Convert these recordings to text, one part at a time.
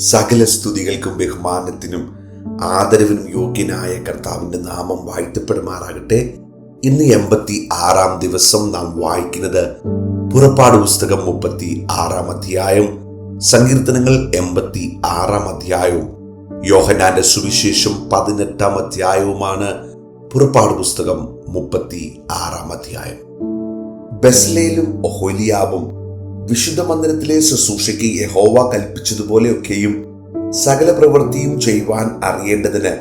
സകല സ്തുതികൾക്കും ബഹുമാനത്തിനും ആദരവിനും യോഗ്യനായ കർത്താവിന്റെ നാമം വാഴ്ത്തപ്പെടുമാറാകട്ടെ. ഇന്ന് 86 ദിവസം നാം വായിക്കുന്നത് പുറപ്പാട് പുസ്തകം 36 അധ്യായം, സങ്കീർത്തനങ്ങൾ 86 അധ്യായവും യോഹന്നാന്റെ സുവിശേഷം 18 അധ്യായവുമാണ്. പുറപ്പാട് പുസ്തകം 36 അധ്യായം. ബെസ്ലേലും ഒഹൊലിയാബും വിശുദ്ധ മന്ദിരത്തിലെ ശുശ്രൂഷയ്ക്ക് യഹോവ കൽപ്പിച്ചതുപോലെയൊക്കെയും സകല പ്രവൃത്തിയും ചെയ്യുവാൻ അറിയേണ്ടതിന്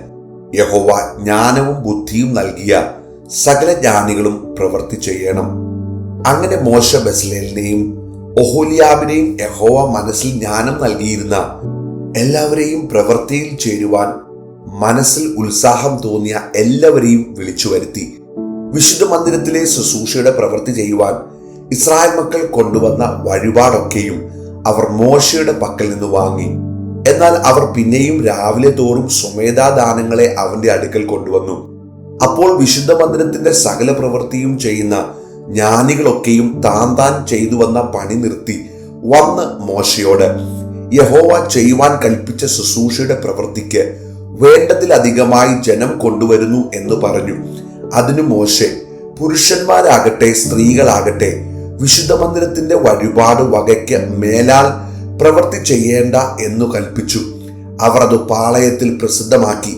യഹോവ ജ്ഞാനവും ബുദ്ധിയും നൽകിയ സകല ജ്ഞാനികളും പ്രവൃത്തി ചെയ്യണം. അങ്ങനെ മോശ ബെസ്ലേലിനെയും ഒഹൊലിയാബിനെയും യഹോവ മനസ്സിൽ ജ്ഞാനം നൽകിയിരുന്ന എല്ലാവരെയും പ്രവൃത്തിയിൽ ചേരുവാൻ മനസ്സിൽ ഉത്സാഹം തോന്നിയ എല്ലാവരെയും വിളിച്ചു വരുത്തി. വിശുദ്ധ മന്ദിരത്തിലെ ശുശ്രൂഷയുടെ പ്രവൃത്തി ചെയ്യുവാൻ ഇസ്രായേൽ മക്കൾ കൊണ്ടുവന്ന വഴിപാടൊക്കെയും അവർ മോശയുടെ പക്കൽ നിന്ന് വാങ്ങി. എന്നാൽ അവർ പിന്നെയും രാവിലെ തോറും സ്വമേധാദാനങ്ങളെ അവന്റെ അടുക്കൽ കൊണ്ടുവന്നു. അപ്പോൾ വിശുദ്ധ മന്ദിരത്തിന്റെ സകല പ്രവൃത്തിയും ചെയ്യുന്ന ജ്ഞാനികളൊക്കെയും താൻ ചെയ്തു വന്ന പണി നിർത്തി വന്ന് മോശയോട്, യഹോവ ചെയ്യുവാൻ കൽപ്പിച്ച ശുശ്രൂഷയുടെ പ്രവൃത്തിക്ക് വേണ്ടതിലധികമായി ജനം കൊണ്ടുവരുന്നു എന്ന് പറഞ്ഞു. അതിനു മോശെ, പുരുഷന്മാരാകട്ടെ സ്ത്രീകളാകട്ടെ വിശുദ്ധ മന്ദിരത്തിന്റെ വഴിപാട് വകയ്ക്ക് മേലാൽ പ്രവൃത്തി ചെയ്യേണ്ട എന്നു കൽപ്പിച്ചു. അവർ അത് പാളയത്തിൽ പ്രസിദ്ധമാക്കി.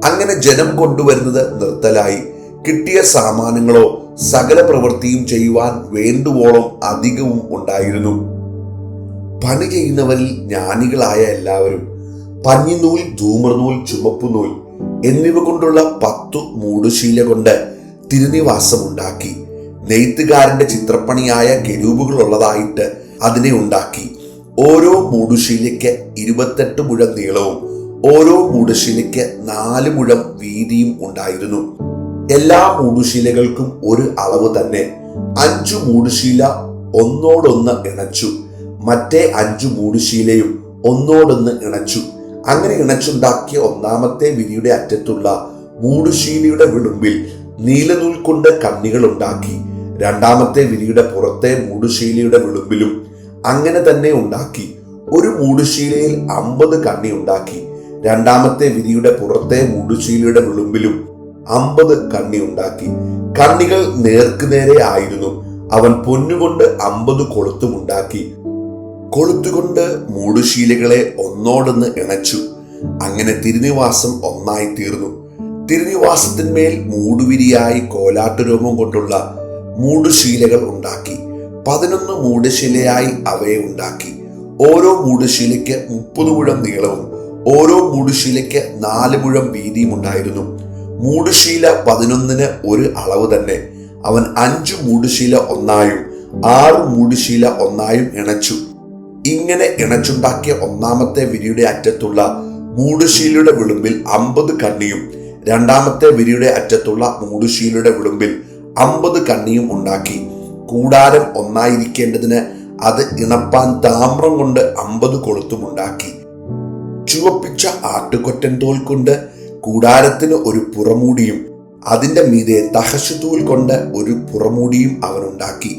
അങ്ങനെ ജനം കൊണ്ടുവരുന്നത് നിർത്തലായി. കിട്ടിയ സാമാനങ്ങളോ സകല പ്രവൃത്തിയും ചെയ്യുവാൻ വേണ്ടുവോളം അധികവും ഉണ്ടായിരുന്നു. പണി ചെയ്യുന്നവരിൽ ജ്ഞാനികളായ എല്ലാവരും പഞ്ഞിനൂൽ, ധൂമ്രനൂൽ, ചുമപ്പുനൂൽ എന്നിവ കൊണ്ടുള്ള 10 മൂടുശീല കൊണ്ട് തിരുനിവാസമുണ്ടാക്കി. നെയ്ത്തുകാരന്റെ ചിത്രപ്പണിയായ കെരൂബുകളുള്ളതായിട്ട് അതിനെ ഉണ്ടാക്കി. ഓരോ മൂടുശീലയ്ക്ക് 28 മുഴം നീളവും ഓരോ മൂടുശീലയ്ക്ക് 4 മുഴം വീതിയും ഉണ്ടായിരുന്നു. എല്ലാ മൂടുശീലകൾക്കും ഒരു അളവ് തന്നെ. 5 മൂടുശീല ഒന്നോടൊന്ന് ഇണച്ചു, മറ്റേ 5 മൂടുശീലയും ഒന്നോടൊന്ന് ഇണച്ചു. അങ്ങനെ ഇണച്ചുണ്ടാക്കിയ ഒന്നാമത്തെ വിരിയുടെ അറ്റത്തുള്ള മൂടുശീലയുടെ വിളുമ്പിൽ നീലനൂൽ കൊണ്ട് കണ്ണികൾ ഉണ്ടാക്കി. രണ്ടാമത്തെ വിരിയുടെ പുറത്തെ മൂടുശീലയുടെ വിളുമ്പിലും അങ്ങനെ തന്നെ ഉണ്ടാക്കി. ഒരു മൂടുശീലയിൽ 50 കണ്ണി ഉണ്ടാക്കി. രണ്ടാമത്തെ വിരിയുടെ പുറത്തെ മൂടുശീലയുടെ വിളുമ്പിലും 50 കണ്ണി ഉണ്ടാക്കി. കണ്ണികൾ നേർക്കുനേരെ ആയിരുന്നു. അവൻ പൊന്നുകൊണ്ട് 50 കൊളുത്തും ഉണ്ടാക്കി. കൊളുത്തുകൊണ്ട് മൂടുശീലകളെ ഒന്നോടൊന്ന് ഇണച്ചു. അങ്ങനെ തിരുനിവാസം ഒന്നായി തീർന്നു. തിരുനിവാസത്തിന്മേൽ മൂടുവിരിയായി കോലാട്ടുരോമം കൊണ്ടുള്ള മൂടുശീലകൾ ഉണ്ടാക്കി. 11 മൂടുശീലയായി അവയെ ഉണ്ടാക്കി. ഓരോ മൂടുശീലയ്ക്ക് 30 മുഴം നീളവും ഓരോ മൂടുശീലയ്ക്ക് 4 മുഴം വീതിയും ഉണ്ടായിരുന്നു. മൂടുശീല 11 ഒരു അളവ് തന്നെ. അവൻ 5 മൂടുശീല ഒന്നായും 6 മൂടുശീല ഒന്നായും ഇണച്ചു. ഇങ്ങനെ ഇണച്ചുണ്ടാക്കിയ ഒന്നാമത്തെ വിരിയുടെ അറ്റത്തുള്ള മൂടുശീലയുടെ വിളുമ്പിൽ 50 കണ്ണിയും രണ്ടാമത്തെ വിരിയുടെ അറ്റത്തുള്ള മൂടുശീലയുടെ വിളുമ്പിൽ 50 കണ്ണിയും ഉണ്ടാക്കി. കൂടാരം ഒന്നായിരിക്കേണ്ടതിന് അത് ഇണപ്പാൻ താമ്രം കൊണ്ട് 50 കൊളുത്തും ഉണ്ടാക്കി. ചുവപ്പിച്ച ആട്ടുകൊറ്റൻ തോൽ കൊണ്ട് കൂടാരത്തിന് ഒരു പുറമൂടിയും അതിന്റെ മീതെ തഹശുതൂൽ കൊണ്ട് ഒരു പുറമൂടിയും അവനുണ്ടാക്കി.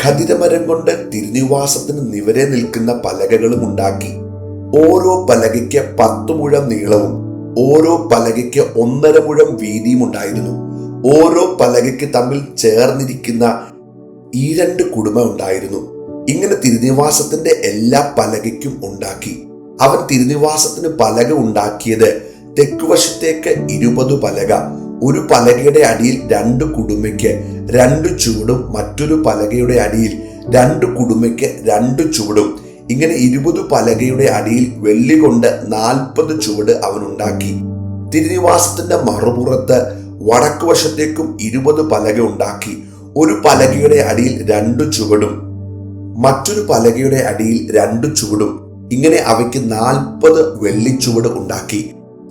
ഖദിരമരം കൊണ്ട് തിരുനിവാസത്തിന് നിവരെ നിൽക്കുന്ന പലകകളും ഉണ്ടാക്കി. ഓരോ പലകയ്ക്ക് 10 മുഴം നീളവും ഓരോ പലകയ്ക്ക് 1.5 മുഴം വീതിയും ഉണ്ടായിരുന്നു. ഓരോ പലകയ്ക്ക് തമ്മിൽ ചേർന്നിരിക്കുന്ന ഈ 2 കുടുമ ഉണ്ടായിരുന്നു. ഇങ്ങനെ തിരുനിവാസത്തിന്റെ എല്ലാ പലകയ്ക്കും ഉണ്ടാക്കി. അവൻ തിരുനിവാസത്തിന് പലക ഉണ്ടാക്കിയത് തെക്കുവശത്തേക്ക് 20 പലക. ഒരു പലകയുടെ അടിയിൽ 2 കുടുമയ്ക്ക് 2 ചുവടും മറ്റൊരു പലകയുടെ അടിയിൽ 2 കുടുമയ്ക്ക് 2 ചുവടും. ഇങ്ങനെ 20 പലകയുടെ അടിയിൽ വെള്ളി കൊണ്ട് 40 ചുവട് അവനുണ്ടാക്കി. തിരുനിവാസത്തിന്റെ മറുപുറത്ത് വടക്ക് വശത്തേക്കും 20 പലക ഉണ്ടാക്കി. ഒരു പലകയുടെ അടിയിൽ 2 ചുവടും മറ്റൊരു പലകയുടെ അടിയിൽ 2 ചുവടും. ഇങ്ങനെ അവയ്ക്ക് 40 വെള്ളിച്ചുവട് ഉണ്ടാക്കി.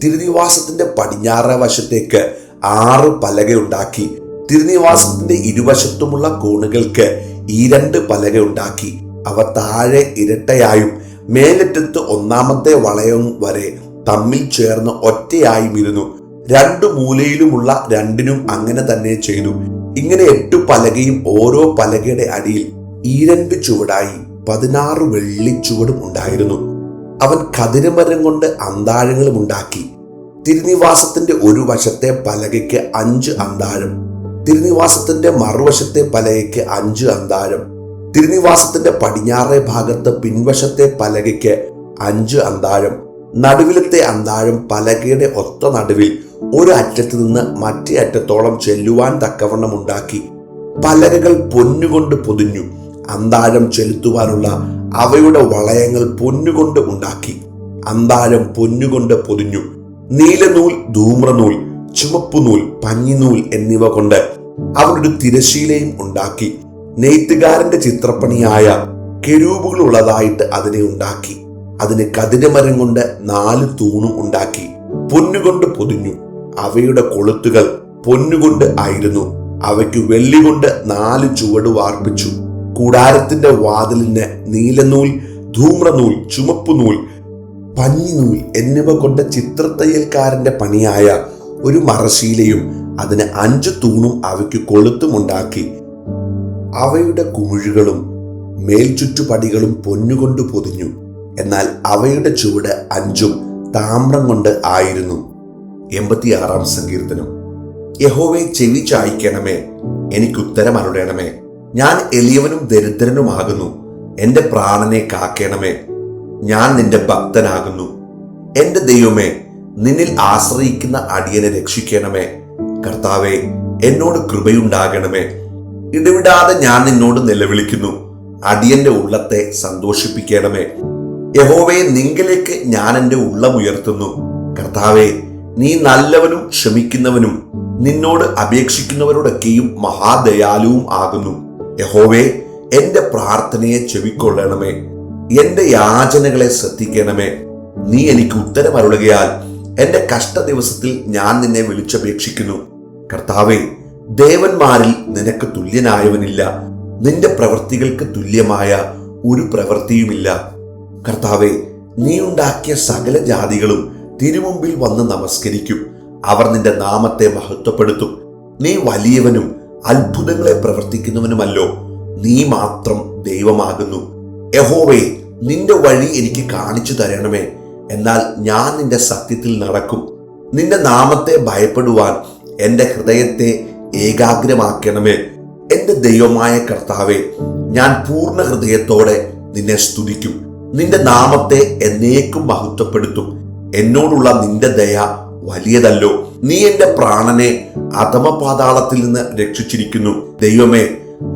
തിരുനിവാസത്തിന്റെ പടിഞ്ഞാറ് വശത്തേക്ക് 6 പലക ഉണ്ടാക്കി. തിരുനിവാസത്തിന്റെ ഇരുവശത്തുമുള്ള കോണുകൾക്ക് ഈ 2 പലക ഉണ്ടാക്കി. അവ താഴെ ഇരട്ടയായും മേലറ്റത്ത് ഒന്നാമത്തെ വളയം വരെ തമ്മിൽ ചേർന്ന് ഒറ്റയായും ഇരുന്നു. 2 മൂലയിലുമുള്ള 2നും അങ്ങനെ തന്നെ ചെയ്തു. ഇങ്ങനെ 8 പലകയും ഓരോ പലകയുടെ അടിയിൽ ഈ 2 ചുവടായി 16 വെള്ളിച്ചുവടും ഉണ്ടായിരുന്നു. അവൻ കതിരമരം കൊണ്ട് അന്താഴങ്ങളും ഉണ്ടാക്കി. തിരുനിവാസത്തിന്റെ ഒരു വശത്തെ പലകയ്ക്ക് 5 അന്താഴം, തിരുനിവാസത്തിന്റെ മറുവശത്തെ പലകയ്ക്ക് 5 അന്താഴം, തിരുനിവാസത്തിന്റെ പടിഞ്ഞാറേ ഭാഗത്ത് പിൻവശത്തെ പലകയ്ക്ക് 5 അന്താഴം, നടുവിലത്തെ അന്താഴം പലകയുടെ ഒത്ത നടുവിൽ ഒരു അറ്റത്ത് നിന്ന് മറ്റേ അറ്റത്തോളം ചെല്ലുവാൻ തക്കവണ്ണം ഉണ്ടാക്കി. പലകകൾ പൊന്നുകൊണ്ട് പൊതിഞ്ഞു. അന്താഴം ചെലുത്തുവാനുള്ള അവയുടെ വളയങ്ങൾ പൊന്നുകൊണ്ട് ഉണ്ടാക്കി. അന്താഴം പൊന്നുകൊണ്ട് പൊതിഞ്ഞു. നീലനൂൽ, ധൂമ്രനൂൽ, ചുവപ്പുനൂൽ, പഞ്ഞിനൂൽ എന്നിവ കൊണ്ട് അവനൊരു തിരശീലയും ഉണ്ടാക്കി. നെയ്ത്തുകാരന്റെ ചിത്രപ്പണിയായ കെരൂബുകൾ ഉള്ളതായിട്ട് അതിനെ ഉണ്ടാക്കി. അതിന് കതിരമരം കൊണ്ട് 4 തൂണും ഉണ്ടാക്കി. പൊന്നുകൊണ്ട് പൊതിഞ്ഞു. അവയുടെ കൊളുത്തുകൾ പൊന്നുകൊണ്ട് ആയിരുന്നു. അവയ്ക്ക് വെള്ളി കൊണ്ട് 4 ചുവട് വാർപ്പിച്ചു. കൂടാരത്തിന്റെ വാതിലിന് നീലനൂൽ, ധൂമ്രനൂൽ, ചുവപ്പുനൂൽ, പഞ്ഞിനൂൽ എന്നിവ കൊണ്ട് ചിത്രത്തയ്യൽക്കാരന്റെ പണിയായ ഒരു മറശീലയും അതിന് 5 തൂണും അവയ്ക്ക് കൊളുത്തുമുണ്ടാക്കി. അവയുടെ കുമിഴുകളും മേൽചുറ്റുപടികളും പൊന്നുകൊണ്ട് പൊതിഞ്ഞു. എന്നാൽ അവയുടെ ചുവട് 5ഉം താമ്രം കൊണ്ട് ആയിരുന്നു. 86 സങ്കീർത്തനം. യഹോവേ, ചെവി ചായ്ക്കണമേ, എനിക്ക് ഉത്തരം അരുളണമേ. ഞാൻ എളിയവനും ദരിദ്രനുമാകുന്നു. എന്റെ പ്രാണനെ കാക്കണമേ. ഞാൻ നിന്റെ ഭക്തനാകുന്നു. എന്റെ ദൈവമേ, നിന്നിൽ ആശ്രയിക്കുന്ന അടിയനെ രക്ഷിക്കണമേ. കർത്താവേ, എന്നോട് കൃപയുണ്ടാകണമേ. ഇടവിടാതെ ഞാൻ നിന്നോട് നിലവിളിക്കുന്നു. അടിയന്റെ ഉള്ളത്തെ സന്തോഷിപ്പിക്കണമേ. യഹോവേ, നിങ്കലേക്ക് ഞാൻ എൻ്റെ ഉള്ളം ഉയർത്തുന്നു. കർത്താവേ, നീ നല്ലവനും ക്ഷമിക്കുന്നവനും നിന്നോട് അപേക്ഷിക്കുന്നവരോടൊക്കെയും മഹാദയാലുവും ആകുന്നു. യഹോവേ, എന്റെ പ്രാർത്ഥനയെ ചെവിക്കൊള്ളണമേ. എന്റെ യാചനകളെ ശ്രദ്ധിക്കണമേ. നീ എനിക്ക് ഉത്തരം അരുളുകയാൽ എന്റെ കഷ്ട ദിവസത്തിൽ ഞാൻ നിന്നെ വിളിച്ചപേക്ഷിക്കുന്നു. കർത്താവേ, ദേവന്മാരിൽ നിനക്ക് തുല്യനായവനില്ല. നിന്റെ പ്രവൃത്തികൾക്ക് തുല്യമായ ഒരു പ്രവൃത്തിയുമില്ല. കർത്താവേ, നീ ഉണ്ടാക്കിയ സകല ജാതികളും തിരുമുമ്പിൽ വന്ന് നമസ്കരിക്കും. അവർ നിന്റെ നാമത്തെ മഹത്വപ്പെടുത്തും. നീ വലിയവനും അത്ഭുതങ്ങളെ പ്രവർത്തിക്കുന്നവനുമല്ലോ. നീ മാത്രം ദൈവമാകുന്നു. യഹോവേ, നിന്റെ വഴി എനിക്ക് കാണിച്ചു തരണമേ. എന്നാൽ ഞാൻ നിന്റെ സത്യത്തിൽ നടക്കും. നിന്റെ നാമത്തെ ഭയപ്പെടുവാൻ എന്റെ ഹൃദയത്തെ ഏകാഗ്രമാക്കണമേ. എന്റെ ദൈവമായ കർത്താവേ, ഞാൻ പൂർണ്ണ ഹൃദയത്തോടെ നിന്നെ സ്തുതിക്കും. നിന്റെ നാമത്തെ എന്നേക്കും മഹത്വപ്പെടുത്തും. എന്നോടുള്ള നിന്റെ ദയ വലിയതല്ലോ. നീ എന്റെ പ്രാണനെ അധമപാതാളത്തിൽ നിന്ന് രക്ഷിച്ചിരിക്കുന്നു. ദൈവമേ,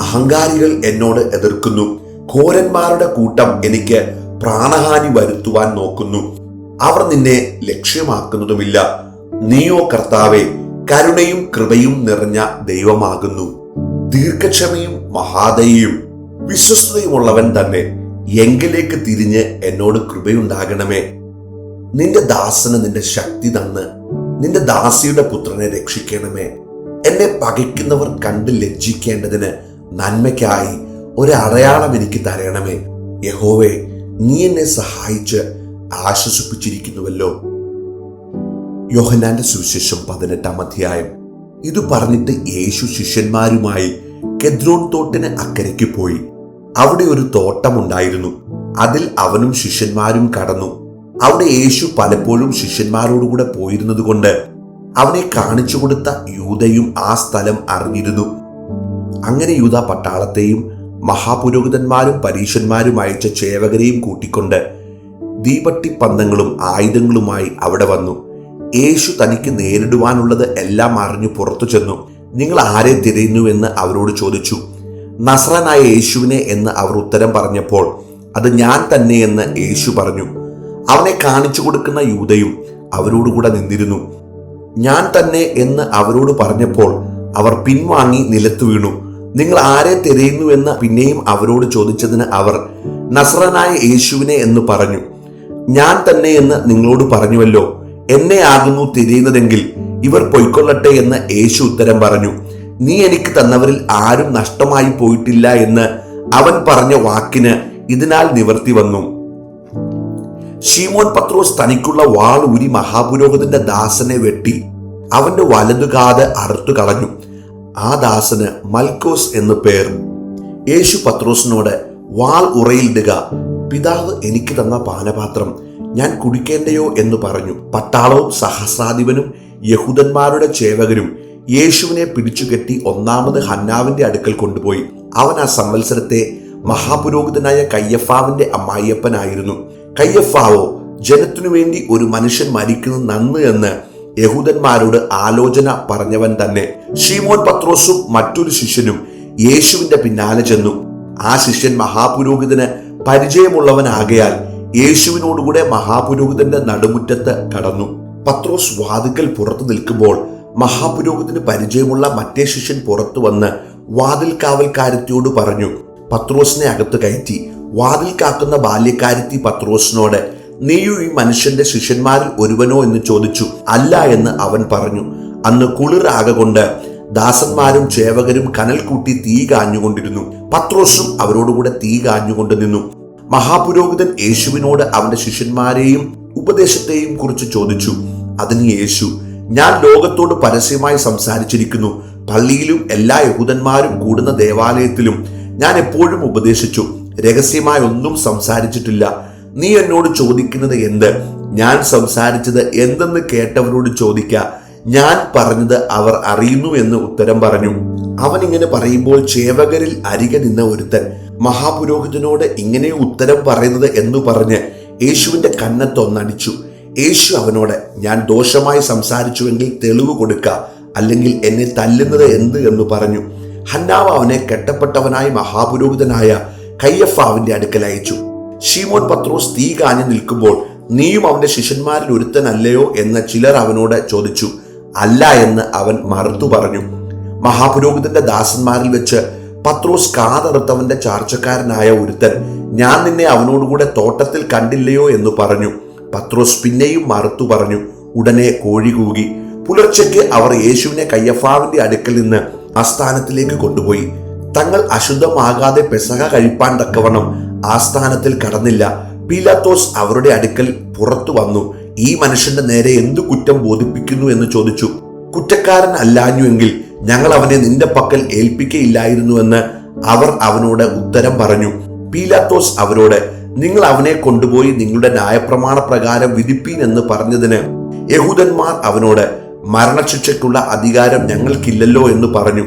അഹങ്കാരികൾ എന്നോട് എതിർക്കുന്നു. ഘോരന്മാരുടെ കൂട്ടം എനിക്ക് പ്രാണഹാനി വരുത്തുവാൻ നോക്കുന്നു. അവർ നിന്നെ ലക്ഷ്യമാക്കുന്നതുമില്ല. നീയോ കർത്താവേ, കരുണയും കൃപയും നിറഞ്ഞ ദൈവമാകുന്നു. ദീർഘക്ഷമയും മഹാദയയും വിശ്വസ്തയുമുള്ളവൻ തന്നെ. എങ്കിലേക്ക് തിരിഞ്ഞ് എന്നോട് കൃപയുണ്ടാകണമേ. നിന്റെ ദാസന് നിന്റെ ശക്തി തന്ന് നിന്റെ ദാസിയുടെ പുത്രനെ രക്ഷിക്കണമേ. എന്നെ പകയ്ക്കുന്നവർ കണ്ട് ലജ്ജിക്കേണ്ടതിന് നന്മയ്ക്കായി ഒരടയാളം എനിക്ക് തരണമേ. യഹോവേ, നീ എന്നെ സഹായിച്ച് ആശ്വസിപ്പിച്ചിരിക്കുന്നുവല്ലോ. യോഹന്നാന്റെ സുവിശേഷം 18-ാം അധ്യായം. ഇത് പറഞ്ഞിട്ട് യേശു ശിഷ്യന്മാരുമായി കെദ്രോൻ തോട്ടിന് അക്കരയ്ക്ക് പോയി. അവിടെ ഒരു തോട്ടമുണ്ടായിരുന്നു. അതിൽ അവനും ശിഷ്യന്മാരും കടന്നു. അവിടെ യേശു പലപ്പോഴും ശിഷ്യന്മാരോടുകൂടെ പോയിരുന്നത് കൊണ്ട് അവനെ കാണിച്ചു കൊടുത്ത യൂദയും ആ സ്ഥലം അറിഞ്ഞിരുന്നു. അങ്ങനെ യൂദ പട്ടാളത്തെയും മഹാപുരോഹിതന്മാരും പരീശന്മാരും അയച്ച ചേവകരെയും കൂട്ടിക്കൊണ്ട് ദീപട്ടിപ്പന്തങ്ങളും ആയുധങ്ങളുമായി അവിടെ വന്നു. യേശു തനിക്ക് നേരിടുവാനുള്ളത് എല്ലാം അറിഞ്ഞു പുറത്തു ചെന്നു. നിങ്ങൾ ആരെ തിരയുന്നുവെന്ന് അവരോട് ചോദിച്ചു. നസ്രാനായ യേശുവിനെ എന്ന് അവർ ഉത്തരം പറഞ്ഞപ്പോൾ അത് ഞാൻ തന്നെ എന്ന് യേശു പറഞ്ഞു. അവനെ കാണിച്ചു കൊടുക്കുന്ന യൂദയും അവരോടുകൂടെ നിന്നിരുന്നു. ഞാൻ തന്നെ എന്ന് അവരോട് പറഞ്ഞപ്പോൾ അവർ പിൻവാങ്ങി നിലത്ത് വീണു. നിങ്ങൾ ആരെ തിരയുന്നുവെന്ന് പിന്നെയും അവരോട് ചോദിച്ചതിന് അവർ നസ്രാനായ യേശുവിനെ എന്ന് പറഞ്ഞു. ഞാൻ തന്നെ എന്ന് നിങ്ങളോട് പറഞ്ഞുവല്ലോ. എന്നെ ആകുന്നു തിരയുന്നതെങ്കിൽ ഇവർ പൊയ്ക്കൊള്ളട്ടെ എന്ന് യേശു ഉത്തരം പറഞ്ഞു. നീ എനിക്ക് തന്നവരിൽ ആരും നഷ്ടമായി പോയിട്ടില്ല എന്ന് അവൻ പറഞ്ഞ വാക്കിന് ഇതിനാൽ നിവർത്തി വന്നു. ശീമോൻ പത്രോസ് തനിക്കുള്ള വാൾ ഊരി മഹാപുരോഹിതന്റെ ദാസനെ വെട്ടി അവന്റെ വലതുകാത് അറുത്തു കളഞ്ഞു. ആ ദാസന് മൽക്കോസ് എന്ന് പേർ. യേശു പത്രോസിനോട് വാൾ ഉറയിലിടുക, പിതാവ് എനിക്ക് തന്ന പാനപാത്രം ഞാൻ കുടിക്കേണ്ടയോ എന്ന് പറഞ്ഞു. പട്ടാളവും സഹസ്രാധിപനും യഹൂദന്മാരുടെ ചേവകരും യേശുവിനെ പിടിച്ചുകെട്ടി ഒന്നാമത് ഹന്നാവിന്റെ അടുക്കൽ കൊണ്ടുപോയി. അവൻ ആ സംവത്സരത്തെ മഹാപുരോഹിതനായ കയ്യഫാവിന്റെ അമ്മായിയപ്പനായിരുന്നു. കയ്യഫാവോ ജനത്തിനു വേണ്ടി ഒരു മനുഷ്യൻ മരിക്കുന്നത് നന്ന് എന്ന് യഹൂദന്മാരോട് ആലോചന പറഞ്ഞവൻ തന്നെ. ശീമോൻ പത്രോസും മറ്റൊരു ശിഷ്യനും യേശുവിന്റെ പിന്നാലെ ചെന്നു. ആ ശിഷ്യൻ മഹാപുരോഹിതന് പരിചയമുള്ളവനാകയാൽ യേശുവിനോടുകൂടെ മഹാപുരോഹിതന്റെ നടുമുറ്റത്ത് കടന്നു. പത്രോസ് വാതിൽക്കൽ പുറത്തു നിൽക്കുമ്പോൾ മഹാപുരോഹിതന് പരിചയമുള്ള മറ്റേ ശിഷ്യൻ പുറത്തു വന്ന് വാതിൽ കാവൽക്കാരത്തിയോട് പറഞ്ഞു. പത്രോസിനെ അകത്ത് കയറ്റി. വാതിൽ കാക്കുന്ന ബാല്യക്കാരത്തി പത്രോസിനോട്, നീയും ഈ മനുഷ്യന്റെ ശിഷ്യന്മാരിൽ ഒരുവനോ എന്ന് ചോദിച്ചു. അല്ല എന്ന് അവൻ പറഞ്ഞു. അന്ന് കുളിർ ആകൊണ്ട് ദാസന്മാരും ചേവകരും കനൽ കൂട്ടി തീ കാഞ്ഞുകൊണ്ടിരുന്നു. പത്രോസും അവരോടുകൂടെ തീ കാഞ്ഞുകൊണ്ട് നിന്നു. മഹാപുരോഹിതൻ യേശുവിനോട് അവന്റെ ശിഷ്യന്മാരെയും ഉപദേശത്തെയും കുറിച്ച് ചോദിച്ചു. അതിന് യേശു, ഞാൻ ലോകത്തോട് പരസ്യമായി സംസാരിച്ചിരിക്കുന്നു. പള്ളിയിലും എല്ലാ യഹൂദന്മാരും കൂടുന്ന ദേവാലയത്തിലും ഞാൻ എപ്പോഴും ഉപദേശിച്ചു. രഹസ്യമായി ഒന്നും സംസാരിച്ചിട്ടില്ല. നീ എന്നോട് ചോദിക്കുന്നത് എന്ത്? ഞാൻ സംസാരിച്ചത് എന്തെന്ന് കേട്ടവരോട് ചോദിക്ക. ഞാൻ പറഞ്ഞത് അവർ അറിയുന്നു എന്ന് ഉത്തരം പറഞ്ഞു. അവൻ ഇങ്ങനെ പറയുമ്പോൾ ചേവകരിൽ അരികെ നിന്ന ഒരുത്തൻ മഹാപുരോഹിതനോട് ഇങ്ങനെ ഉത്തരം പറയുന്നത് എന്ന് പറഞ്ഞ് യേശുവിന്റെ കന്നത്തൊന്നടിച്ചു. യേശു അവനോട്, ഞാൻ ദോഷമായി സംസാരിച്ചുവെങ്കിൽ തെളിവ് കൊടുക്ക, അല്ലെങ്കിൽ എന്നെ തല്ലുന്നത് എന്ത് എന്ന് പറഞ്ഞു. ഹന്നാവ് അവനെ കെട്ടപ്പെട്ടവനായി മഹാപുരോഹിതനായ കയ്യഫാവിന്റെ അടുക്കൽ അയച്ചു. ശീമോൻ പത്രോസ് തീ കാഞ്ഞു നിൽക്കുമ്പോൾ, നീയും അവന്റെ ശിഷ്യന്മാരിൽ ഒരുത്തനല്ലയോ എന്ന് ചിലർ അവനോട് ചോദിച്ചു. അല്ല എന്ന് അവൻ മറുത്തു പറഞ്ഞു. മഹാപുരോഹിതന്റെ ദാസന്മാരിൽ വെച്ച് പത്രോസ് കാതറുത്തവന്റെ ചാർച്ചക്കാരനായ ഒരുത്തൻ, ഞാൻ നിന്നെ അവനോടുകൂടെ തോട്ടത്തിൽ കണ്ടില്ലയോ എന്ന് പറഞ്ഞു. പത്രോസ് പിന്നെയും മറുത്തു പറഞ്ഞു. ഉടനെ കോഴി കൂകി. പുലർച്ചയ്ക്ക് അവർ യേശുവിനെ കയ്യഫാവിന്റെ അടുക്കൽ നിന്ന് ആസ്ഥാനത്തിലേക്ക് കൊണ്ടുപോയി. തങ്ങൾ അശുദ്ധമാകാതെ പെസഹ കഴിപ്പാൻ തക്കവണ്ണം ആസ്ഥാനത്തിൽ കടന്നില്ല. പീലാത്തോസ് അവരുടെ അടുക്കൽ പുറത്തു വന്നു. ഈ മനുഷ്യന്റെ നേരെ എന്തു കുറ്റം ബോധിപ്പിക്കുന്നു എന്ന് ചോദിച്ചു. കുറ്റക്കാരൻ അല്ലാഞ്ഞുവെങ്കിൽ ഞങ്ങൾ അവനെ നിന്റെ പക്കൽ ഏൽപ്പിക്കയില്ലായിരുന്നുവെന്ന് അവർ അവനോട് ഉത്തരം പറഞ്ഞു. പീലാത്തോസ് അവരോട്, നിങ്ങൾ അവനെ കൊണ്ടുപോയി നിങ്ങളുടെ ന്യായപ്രമാണ പ്രകാരം വിധിപ്പീൻ എന്ന് പറഞ്ഞതിന് യഹൂദന്മാർ അവനോട്, മരണശിക്ഷയ്ക്കുള്ള അധികാരം ഞങ്ങൾക്കില്ലല്ലോ എന്ന് പറഞ്ഞു.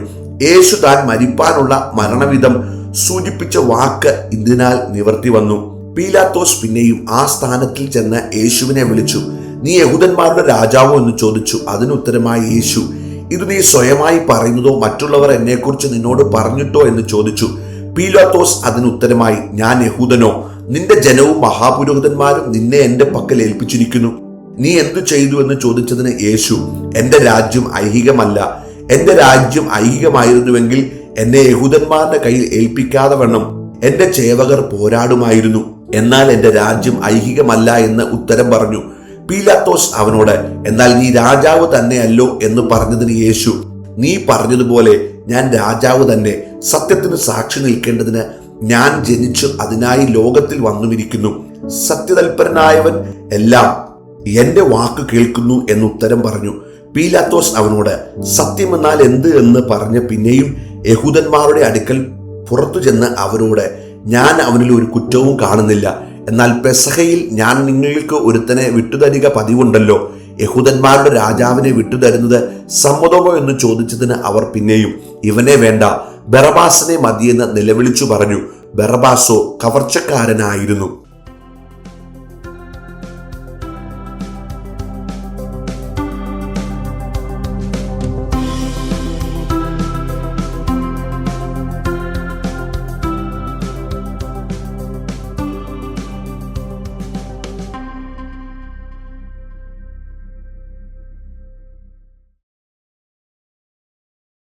യേശു താൻ മരിപ്പാനുള്ള മരണവിധം സൂചിപ്പിച്ച വാക്ക് ഇതിനാൽ നിവർത്തി വന്നു. പീലാത്തോസ് പിന്നെയും ആ സ്ഥാനത്തിൽ ചെന്ന് യേശുവിനെ വിളിച്ചു. നീ യഹൂദന്മാരുടെ രാജാവോ എന്ന് ചോദിച്ചു. അതിനുത്തരമായി യേശു, ഇത് നീ സ്വയമായി പറയുന്നതോ മറ്റുള്ളവർ എന്നെക്കുറിച്ച് നിന്നോട് പറഞ്ഞിട്ടോ എന്ന് ചോദിച്ചു. പീലാത്തോസ് അതിനുത്തരമായി, ഞാൻ യഹൂദനോ? നിന്റെ ജനവും മഹാപുരോഹിതന്മാരും നിന്നെ എന്റെ പക്കൽ ഏൽപ്പിച്ചിരിക്കുന്നു. നീ എന്തു ചെയ്തു എന്ന് ചോദിച്ചതിന് യേശു, എന്റെ രാജ്യം ഐഹികമല്ല. എന്റെ രാജ്യം ഐഹികമായിരുന്നുവെങ്കിൽ എന്നെ യഹൂദന്മാരുടെ കയ്യിൽ ഏൽപ്പിക്കാതെ വണ്ണം എന്റെ ചേവകർ പോരാടുമായിരുന്നു. എന്നാൽ എന്റെ രാജ്യം ഐഹികമല്ല എന്ന് ഉത്തരം പറഞ്ഞു. പീലാത്തോസ് അവനോട്, എന്നാൽ നീ രാജാവ് തന്നെയല്ലോ എന്ന് പറഞ്ഞതിന് യേശു, നീ പറഞ്ഞതുപോലെ ഞാൻ രാജാവ് തന്നെ. സത്യത്തിന് സാക്ഷി നിൽക്കേണ്ടതിന് ഞാൻ ജനിച്ചു അതിനായി ലോകത്തിൽ വന്നുമിരിക്കുന്നു. സത്യതൽപരനായവൻ എല്ലാം എന്റെ വാക്ക് കേൾക്കുന്നു എന്ന് ഉത്തരം പറഞ്ഞു. പീലാത്തോസ് അവനോട്, സത്യമെന്നാൽ എന്ത് എന്ന് പറഞ്ഞ് പിന്നെയും യഹൂദന്മാരുടെ അടുക്കൽ പുറത്തു ചെന്ന് അവരോട്, ഞാൻ അവനിൽ ഒരു കുറ്റവും കാണുന്നില്ല. എന്നാൽ പെസഹയിൽ ഞാൻ നിങ്ങൾക്ക് ഒരുത്തനെ വിട്ടുതരിക പതിവുണ്ടല്ലോ. യഹൂദന്മാരുടെ രാജാവിനെ വിട്ടുതരുന്നത് സമ്മതമോ എന്ന് ചോദിച്ചതിന് അവർ പിന്നെയും, ഇവനെ വേണ്ട, ബറബാസിനെ മതിയെന്ന് നിലവിളിച്ചു പറഞ്ഞു. ബറബാസോ കവർച്ചക്കാരനായിരുന്നു.